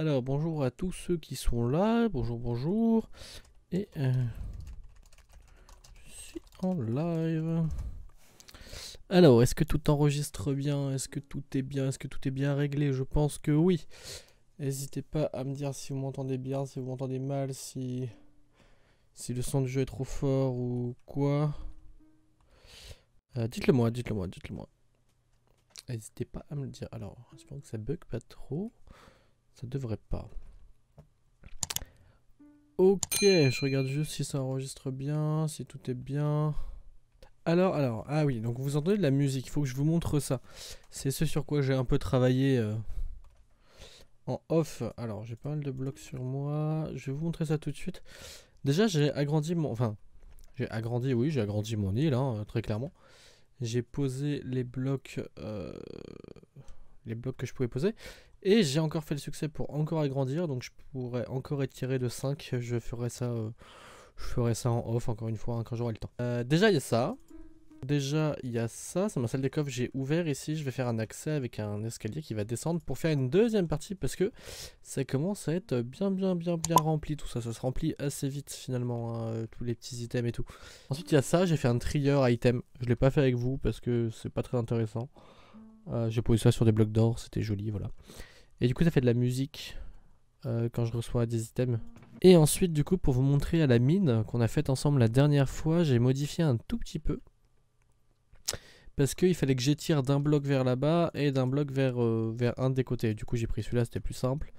Alors, bonjour à tous ceux qui sont là. Bonjour, bonjour. Et je suis en live. Alors, est-ce que tout enregistre bien? Est-ce que tout est bien? Est-ce que tout est bien réglé? Je pense que oui. N'hésitez pas à me dire si vous m'entendez bien, si vous m'entendez mal, si le son du jeu est trop fort ou quoi. Dites-le moi, dites-le moi, dites-le moi. N'hésitez pas à me le dire. Alors, j'espère que ça bug pas trop. Ça devrait pas. Ok, je regarde juste si ça enregistre bien, si tout est bien. Alors, ah oui, donc vous entendez de la musique, il faut que je vous montre ça. C'est ce sur quoi j'ai un peu travaillé en off. Alors, j'ai pas mal de blocs sur moi, je vais vous montrer ça tout de suite. Déjà, j'ai agrandi mon... Enfin, j'ai agrandi mon île, hein, très clairement. J'ai posé les blocs que je pouvais poser. Et j'ai encore fait le succès pour encore agrandir, donc je pourrais encore étirer de 5. Je ferai ça en off, encore une fois, hein, quand j'aurai le temps. Déjà, il y a ça. C'est ma salle des coffres, j'ai ouvert ici, je vais faire un accès avec un escalier qui va descendre pour faire une deuxième partie parce que ça commence à être bien rempli tout ça, ça se remplit assez vite finalement, hein, tous les petits items et tout. Ensuite il y a ça, j'ai fait un trier item, je l'ai pas fait avec vous parce que c'est pas très intéressant. J'ai posé ça sur des blocs d'or, c'était joli, voilà. Et du coup ça fait de la musique quand je reçois des items. Et ensuite du coup pour vous montrer à la mine qu'on a faite ensemble la dernière fois, j'ai modifié un tout petit peu. Parce qu'il fallait que j'étire d'un bloc vers là-bas et d'un bloc vers un des côtés. Du coup j'ai pris celui-là, c'était plus simple.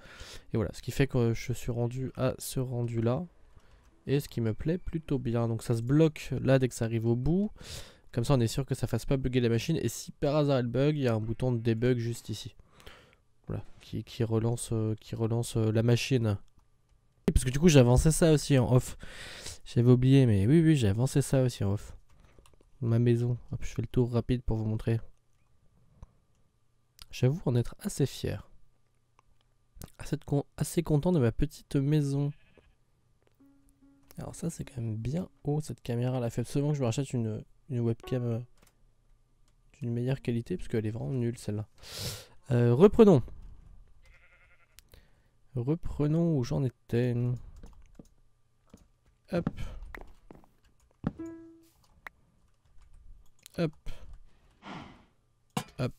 Et voilà, ce qui fait que je suis rendu à ce rendu-là. Et ce qui me plaît plutôt bien. Donc ça se bloque là dès que ça arrive au bout. Comme ça on est sûr que ça fasse pas bugger la machine. Et si par hasard elle bug, il y a un bouton de debug juste ici. Voilà, qui relance la machine. Parce que du coup j'ai avancé ça aussi en off. J'avais oublié, mais oui, j'ai avancé ça aussi en off. Ma maison. Hop, je fais le tour rapide pour vous montrer. J'avoue en être assez fier. Assez content de ma petite maison. Alors ça c'est quand même bien haut cette caméra. Elle a fait absolument que je me rachète une webcam d'une meilleure qualité parce qu'elle est vraiment nulle celle-là. Reprenons. Reprenons où j'en étais. Hop. Hop. Hop.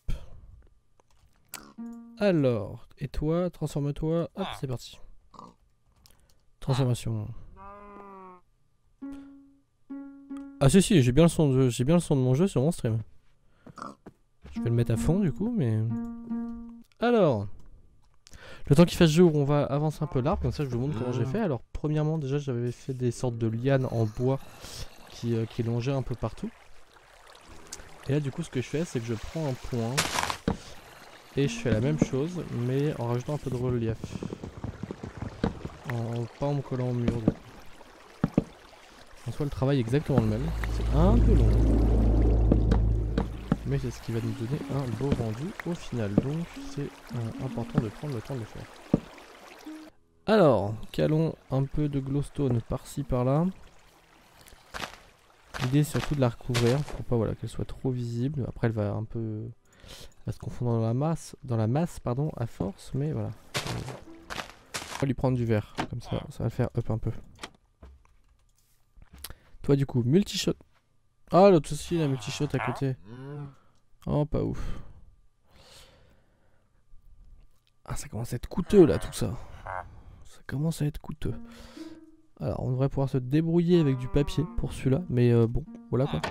Alors, et toi, transforme-toi. Hop, c'est parti. Transformation. Ah si, j'ai bien le son de mon jeu sur mon stream. Je vais le mettre à fond du coup, mais... Alors, le temps qu'il fasse jour, on va avancer un peu l'arbre, comme ça je vous montre comment j'ai fait. Alors, premièrement, déjà j'avais fait des sortes de lianes en bois qui longeaient un peu partout. Et là du coup ce que je fais, c'est que je prends un point et je fais la même chose, mais en rajoutant un peu de relief. Pas en me collant au mur du coup. En soi le travail est exactement le même, c'est un peu long. Mais c'est ce qui va nous donner un beau rendu au final, donc c'est important de prendre le temps de le faire. Alors, calons un peu de glowstone par-ci par-là. L'idée est surtout de la recouvrir pour pas voilà, qu'elle soit trop visible. Après elle va un peu se confondre dans la masse pardon, à force, mais voilà. On va lui prendre du vert, comme ça va le faire up un peu. Toi du coup, multi-shot. Ah l'autre aussi, la multi-shot à côté. Oh pas ouf. Ah ça commence à être coûteux là tout ça. Ça commence à être coûteux. Alors on devrait pouvoir se débrouiller avec du papier pour celui-là, mais bon, voilà quoi.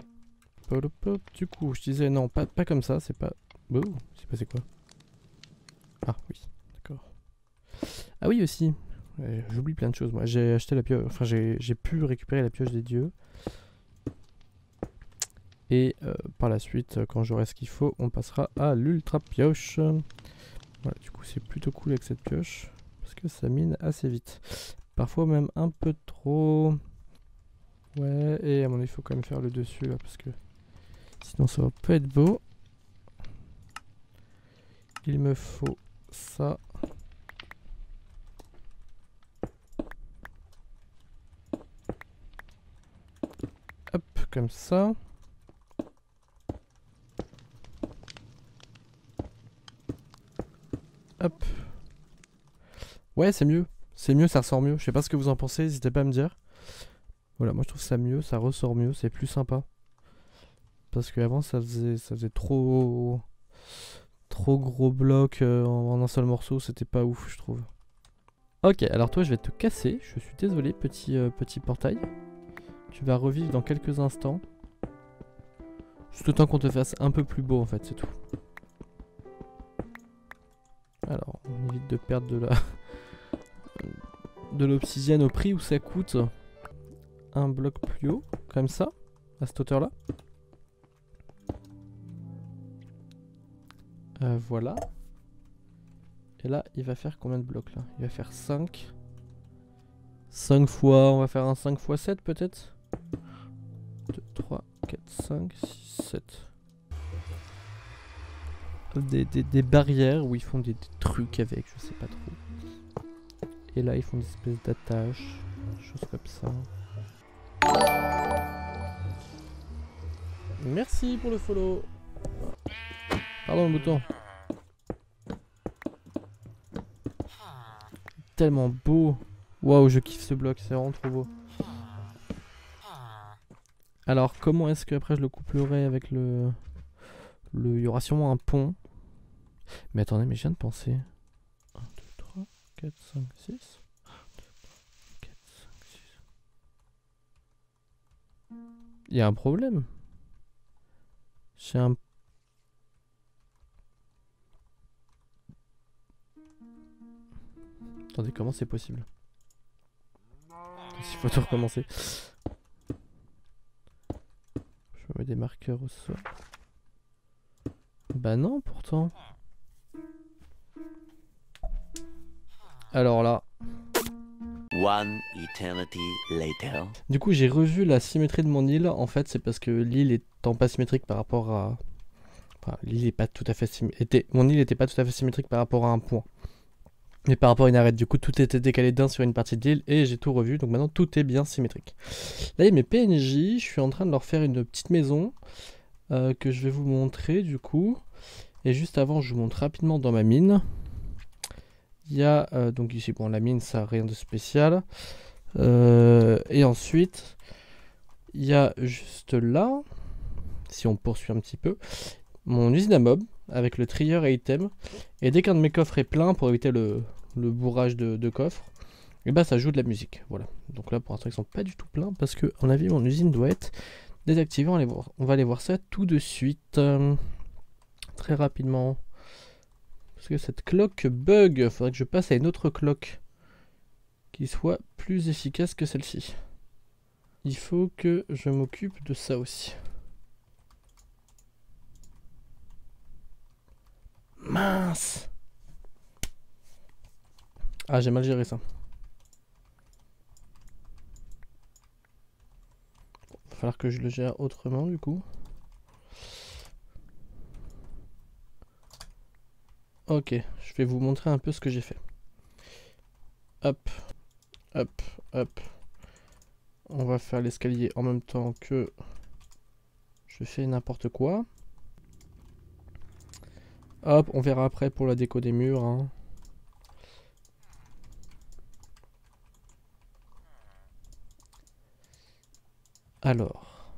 Du coup, je disais non, pas comme ça, c'est pas... Oh, c'est passé quoi? Ah oui, d'accord. Ah oui aussi, j'oublie plein de choses moi. J'ai acheté la pioche, enfin j'ai pu récupérer la pioche des dieux. Et par la suite, quand j'aurai ce qu'il faut, on passera à l'ultra pioche. Voilà, du coup c'est plutôt cool avec cette pioche, parce que ça mine assez vite. Parfois même un peu trop. Ouais, et à mon avis, il faut quand même faire le dessus là, parce que sinon ça va pas être beau. Il me faut ça. Hop, comme ça. Hop. Ouais, c'est mieux. C'est mieux, ça ressort mieux. Je sais pas ce que vous en pensez, n'hésitez pas à me dire. Voilà, moi je trouve ça mieux, ça ressort mieux, c'est plus sympa. Parce qu'avant ça faisait trop gros blocs en un seul morceau, c'était pas ouf je trouve. Ok, alors toi je vais te casser, je suis désolé petit portail. Tu vas revivre dans quelques instants. Juste le temps qu'on te fasse un peu plus beau en fait, c'est tout. Alors, on évite de perdre de l'obsidienne au prix où ça coûte un bloc plus haut, comme ça, à cette hauteur là. Voilà. Et là, il va faire combien de blocs là? Il va faire 5. 5 fois, on va faire un 5 x 7 peut-être? 2, 3, 4, 5, 6, 7. Des barrières où ils font des trucs avec, je sais pas trop. Et là, ils font des espèces d'attaches, des choses comme ça. Merci pour le follow. Pardon le bouton. Tellement beau. Waouh, je kiffe ce bloc, c'est vraiment trop beau. Alors, comment est-ce que après je le couplerai avec le... Il y aura sûrement un pont. Mais attendez, mais je viens de penser. 1, 2, 3, 4, 5, 6. 1, 2, 3, 4, 5, 6. Il y a un problème. J'ai un... Attendez, comment c'est possible? Il faut tout recommencer. Je me mets des marqueurs au sol. Bah non, pourtant. Alors là. One eternity later. Du coup, j'ai revu la symétrie de mon île. En fait, c'est parce que l'île étant pas symétrique par rapport à... Enfin, l'île est pas tout à fait symétrique. Mon île était pas tout à fait symétrique par rapport à un point. Mais par rapport à une arête, du coup tout était décalé d'un sur une partie de l'île et j'ai tout revu, donc maintenant tout est bien symétrique. Là il y a mes PNJ, je suis en train de leur faire une petite maison que je vais vous montrer du coup. Et juste avant je vous montre rapidement dans ma mine. Il y a donc ici, bon la mine ça a rien de spécial. Et ensuite il y a juste là, si on poursuit un petit peu, mon usine à mob avec le trieur et item. Et dès qu'un de mes coffres est plein, pour éviter le bourrage de coffres, et bah ça joue de la musique. Voilà. Donc là pour l'instant ils sont pas du tout pleins parce que à mon avis mon usine doit être désactivée. On va aller voir ça tout de suite. Très rapidement. Parce que cette cloque bug. Faudrait que je passe à une autre cloque qui soit plus efficace que celle-ci. Il faut que je m'occupe de ça aussi. Mince! Ah, j'ai mal géré ça. Va falloir que je le gère autrement du coup. Ok, je vais vous montrer un peu ce que j'ai fait. Hop, hop, hop. On va faire l'escalier en même temps que je fais n'importe quoi. Hop, on verra après pour la déco des murs. Hein. Alors.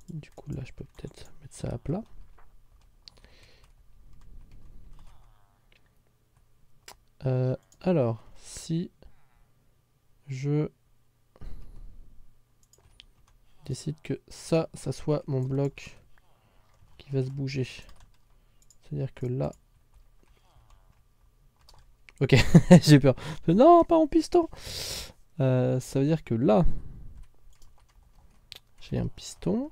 Du coup là je peux peut-être mettre ça à plat. Alors, si je décide que ça soit mon bloc qui va se bouger. C'est-à-dire que là... Ok, j'ai peur. Non, pas en piston. Ça veut dire que là, j'ai un piston.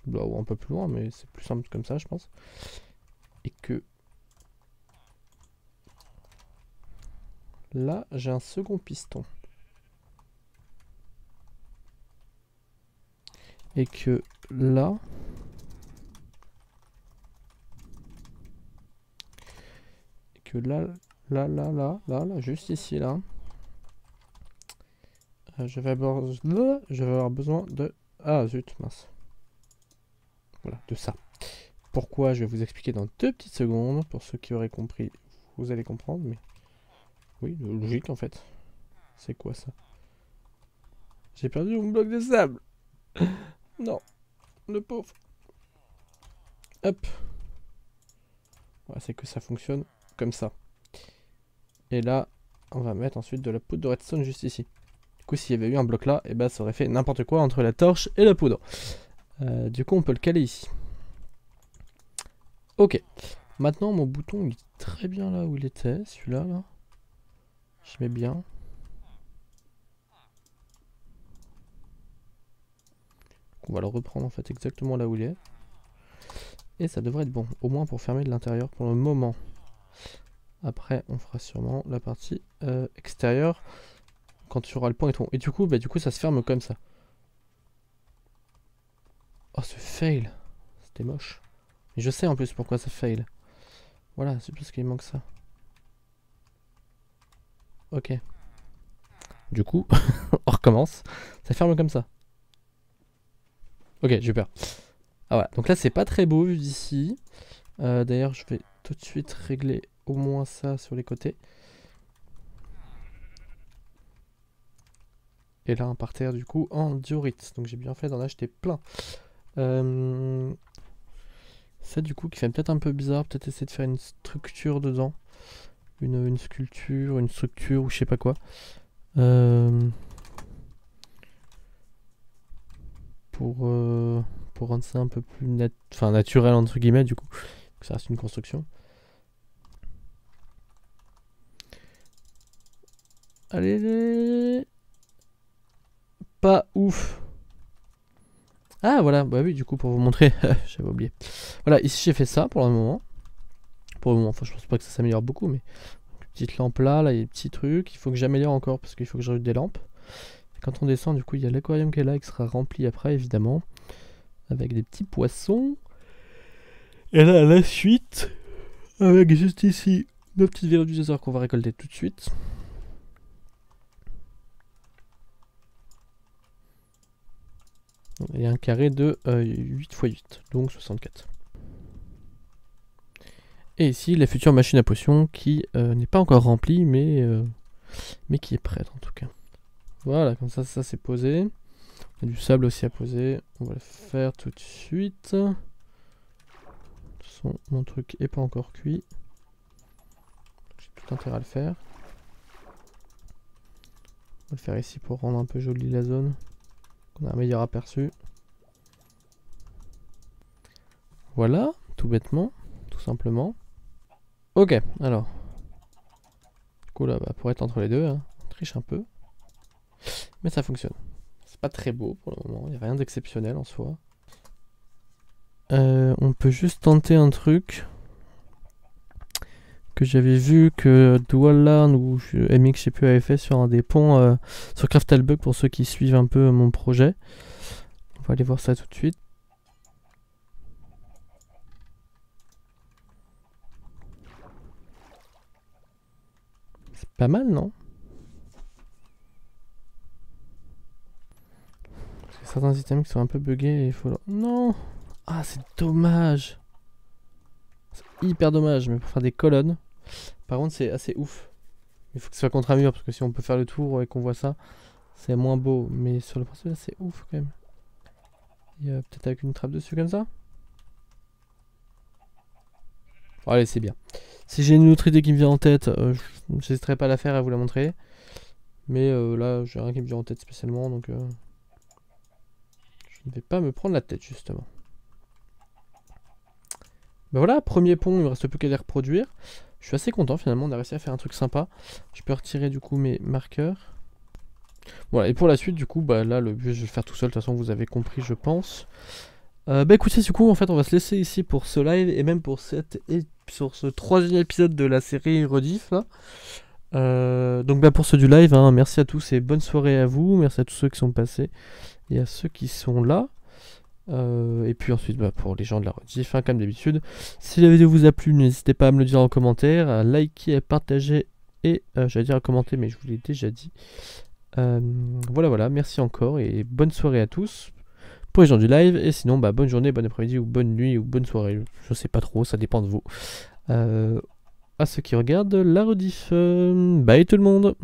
Là, ou un peu plus loin, mais c'est plus simple comme ça, je pense. Et que... Là, j'ai un second piston. Et que là... Et que là, juste ici, là... je vais avoir besoin de... Ah, zut, mince. Voilà, de ça. Pourquoi, je vais vous expliquer dans 2 petites secondes. Pour ceux qui auraient compris, vous allez comprendre, mais... Oui, logique en fait. C'est quoi ça? J'ai perdu mon bloc de sable. Non, le pauvre. Hop. Voilà, c'est que ça fonctionne comme ça. Et là, on va mettre ensuite de la poudre de redstone juste ici. Du coup, s'il y avait eu un bloc là, et bah ça aurait fait n'importe quoi entre la torche et la poudre. Du coup, on peut le caler ici. Ok. Maintenant, mon bouton, il est très bien là où il était, celui-là, là. Je mets bien. On va le reprendre en fait exactement là où il est. Et ça devrait être bon, au moins pour fermer de l'intérieur pour le moment. Après, on fera sûrement la partie extérieure quand tu auras le point et tout. Et du coup, ça se ferme comme ça. Oh, ce fail. C'était moche. Et je sais en plus pourquoi ça fail. Voilà, c'est parce qu'il manque ça. Ok. Du coup, on recommence. Ça ferme comme ça. Ok, j'ai peur. Ah voilà, donc là c'est pas très beau vu d'ici. D'ailleurs, je vais tout de suite régler au moins ça sur les côtés. Et là un parterre du coup en diorite. Donc j'ai bien fait d'en acheter plein. Ça du coup qui fait peut-être un peu bizarre. Peut-être essayer de faire une structure dedans. Une sculpture, une structure ou je sais pas quoi. Pour rendre ça un peu plus naturel entre guillemets du coup. Que ça reste une construction. Allez. Pas ouf. Ah voilà, bah oui du coup pour vous montrer, j'avais oublié. Voilà, ici j'ai fait ça pour le moment. Pour le moment, enfin je pense pas que ça s'améliore beaucoup, mais petite lampe là, il y a des petits trucs. Il faut que j'améliore encore parce qu'il faut que j'ajoute des lampes. Et quand on descend, du coup, il y a l'aquarium qui est là, qui sera rempli après, évidemment. Avec des petits poissons. Et là, la suite, avec juste ici nos petites verrues du désert qu'on va récolter tout de suite. Et un carré de 8 x 8, donc 64. Et ici, la future machine à potions qui n'est pas encore remplie, mais qui est prête en tout cas. Voilà, comme ça c'est posé. Il y a du sable aussi à poser. On va le faire tout de suite. De toute façon, mon truc est pas encore cuit. J'ai tout intérêt à le faire. On va le faire ici pour rendre un peu jolie la zone. Qu'on a un meilleur aperçu. Voilà, tout bêtement, tout simplement. Ok, alors. Du coup là, pour être entre les deux, hein, on triche un peu. Mais ça fonctionne. C'est pas très beau pour le moment, il n'y a rien d'exceptionnel en soi. On peut juste tenter un truc que j'avais vu que Dwallarn ou MX, je sais plus, avait fait sur un des ponts sur Craftalbug pour ceux qui suivent un peu mon projet. On va aller voir ça tout de suite. C'est pas mal, non? Parce que certains items qui sont un peu buggés, il faut... Non! Ah, c'est dommage! C'est hyper dommage, mais pour faire des colonnes, par contre, c'est assez ouf. Il faut que ce soit contre un mur, parce que si on peut faire le tour et qu'on voit ça, c'est moins beau. Mais sur le principe, c'est ouf quand même. Il y a peut-être avec une trappe dessus comme ça. Bon, allez, c'est bien. Si j'ai une autre idée qui me vient en tête, j'hésiterai pas à la faire et à vous la montrer. Mais là, j'ai rien qui me vient en tête spécialement, donc je ne vais pas me prendre la tête, justement. Ben voilà, premier pont, il me reste plus qu'à les reproduire. Je suis assez content finalement, on a réussi à faire un truc sympa. Je peux retirer du coup mes marqueurs. Voilà, et pour la suite du coup, bah là le but je vais le faire tout seul, de toute façon vous avez compris je pense. Bah écoutez, du coup en fait on va se laisser ici pour ce live et même pour sur ce troisième épisode de la série Rediff là. Donc bah pour ceux du live, hein, merci à tous et bonne soirée à vous, merci à tous ceux qui sont passés et à ceux qui sont là. Et puis ensuite bah, pour les gens de la rediff, hein, comme d'habitude, si la vidéo vous a plu, n'hésitez pas à me le dire en commentaire, à liker, à partager et j'allais dire à commenter mais je vous l'ai déjà dit. Voilà, merci encore et bonne soirée à tous pour les gens du live, et sinon bah bonne journée, bon après-midi ou bonne nuit ou bonne soirée, je sais pas trop, ça dépend de vous. à ceux qui regardent la rediff. Bye tout le monde.